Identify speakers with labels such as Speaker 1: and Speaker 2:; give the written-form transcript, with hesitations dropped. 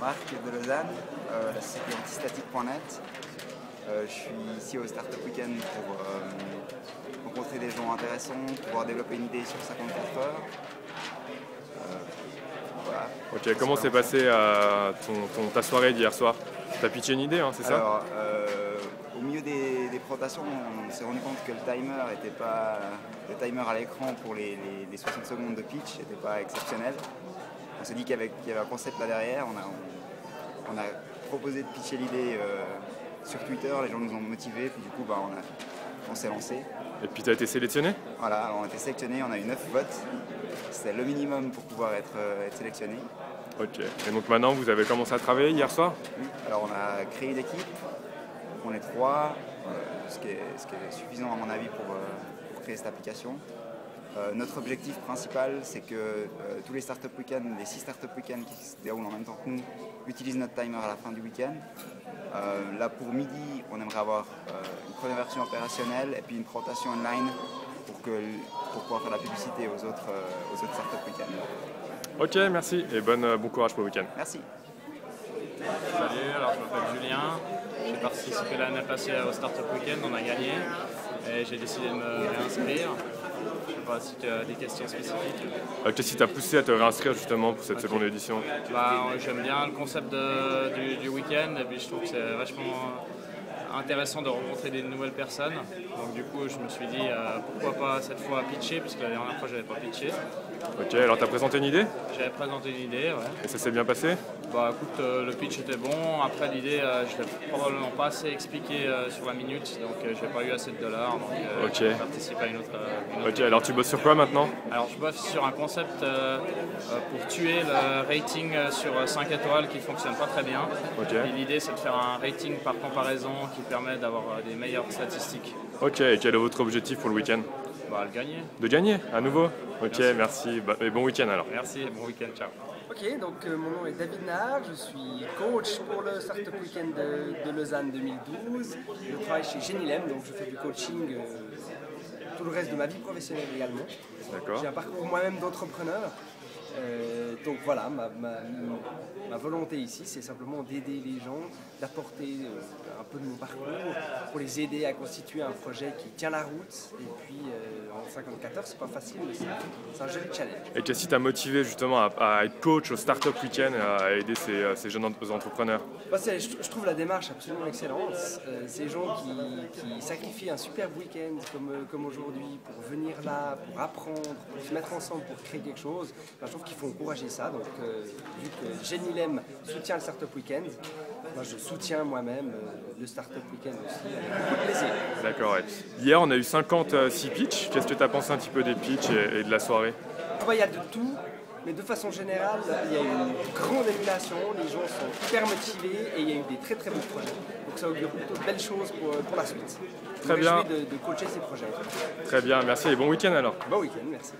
Speaker 1: Marc de Lausanne, la société antistatique.net. Je suis ici au Startup Weekend pour rencontrer des gens intéressants, pouvoir développer une idée sur 54 heures. Voilà.
Speaker 2: Ok, comment s'est passé ta soirée d'hier soir? Tu as pitché une idée, hein, c'est ça?
Speaker 1: Alors, au milieu des présentations, on s'est rendu compte que le timer à l'écran pour les 60 secondes de pitch n'était pas exceptionnel. On s'est dit qu'il y avait un concept là derrière. On a proposé de pitcher l'idée sur Twitter, les gens nous ont motivés, puis du coup on s'est lancé.
Speaker 2: Et puis tu as été sélectionné?
Speaker 1: Voilà, alors on a été sélectionné, on a eu 9 votes. C'était le minimum pour pouvoir être sélectionné.
Speaker 2: Ok, et donc maintenant vous avez commencé à travailler hier soir?
Speaker 1: Oui, alors on a créé une équipe, on est 3, ce qui est suffisant à mon avis pour créer cette application. Notre objectif principal, c'est que tous les Startup Weekends, les 6 Startup Weekends qui se déroulent en même temps que nous, utilisent notre timer à la fin du week-end. Là pour midi, on aimerait avoir une première version opérationnelle et puis une présentation online pour pouvoir faire la publicité aux autres Startup Weekends.
Speaker 2: Ok, merci et bon courage pour le week-end.
Speaker 1: Merci.
Speaker 3: Salut, alors je m'appelle Julien, j'ai participé l'année passée au Startup Weekend, on a gagné et j'ai décidé de me réinscrire. Je ne sais pas si tu as des questions spécifiques.
Speaker 2: Qu'est-ce qui t'a poussé à te réinscrire justement pour cette seconde édition?
Speaker 3: J'aime bien le concept du week-end et puis je trouve que c'est vachement intéressant de rencontrer des nouvelles personnes. Donc du coup je me suis dit pourquoi pas cette fois pitcher, puisque la dernière fois je n'avais pas pitché.
Speaker 2: Ok, alors tu as présenté une idée?
Speaker 3: J'avais présenté une idée, ouais.
Speaker 2: Et ça s'est bien passé?
Speaker 3: Bah écoute, le pitch était bon. Après l'idée, je l'ai probablement pas assez expliqué sur la minute, donc j'ai pas eu assez de dollars. Donc
Speaker 2: ok.
Speaker 3: j'ai participé à une autre
Speaker 2: Ok, alors tu bosses sur quoi maintenant?
Speaker 3: Alors je bosse sur un concept pour tuer le rating sur 5 étoiles qui fonctionne pas très bien.
Speaker 2: Ok.
Speaker 3: Et l'idée c'est de faire un rating par comparaison qui permet d'avoir des meilleures statistiques.
Speaker 2: Ok, et quel est votre objectif pour le week-end?
Speaker 3: Bah le gagner.
Speaker 2: De gagner, à nouveau? Ok, merci. Et bon week-end alors.
Speaker 3: Merci, bon week-end, ciao.
Speaker 4: Ok, donc mon nom est David Nard, je suis coach pour le Startup Weekend de Lausanne 2012. Je travaille chez Genilem, donc je fais du coaching tout le reste de ma vie professionnelle également.
Speaker 2: D'accord.
Speaker 4: J'ai un parcours moi-même d'entrepreneur. Donc voilà, ma volonté ici, c'est simplement d'aider les gens, d'apporter un peu de mon parcours pour les aider à constituer un projet qui tient la route. Et puis en 54 heures, c'est pas facile, mais c'est un joli challenge.
Speaker 2: Et qu'est-ce qui t'a motivé justement à être coach au Startup Weekend et à aider ces jeunes entrepreneurs?
Speaker 4: Je trouve la démarche absolument excellente. Ces gens qui sacrifient un superbe week-end comme aujourd'hui pour venir là, pour apprendre, pour se mettre ensemble, pour créer quelque chose, je trouve qu'il faut encourager ça. Donc vu que Genilem soutient le Startup Weekend, moi je soutiens moi-même le Startup Weekend aussi avec beaucoup de plaisir.
Speaker 2: D'accord, ouais. Hier on a eu 56 pitchs. Qu'est-ce que tu as pensé un petit peu des pitchs et de la soirée?
Speaker 4: Il y a de tout. Mais de façon générale, il y a eu une grande émulation, les gens sont hyper motivés et il y a eu des très très beaux projets. Donc ça augure plutôt de belles choses pour la suite.
Speaker 2: Très bien.
Speaker 4: Je me réjouis de coacher ces projets.
Speaker 2: Très bien, merci et bon week-end alors.
Speaker 4: Bon week-end, merci.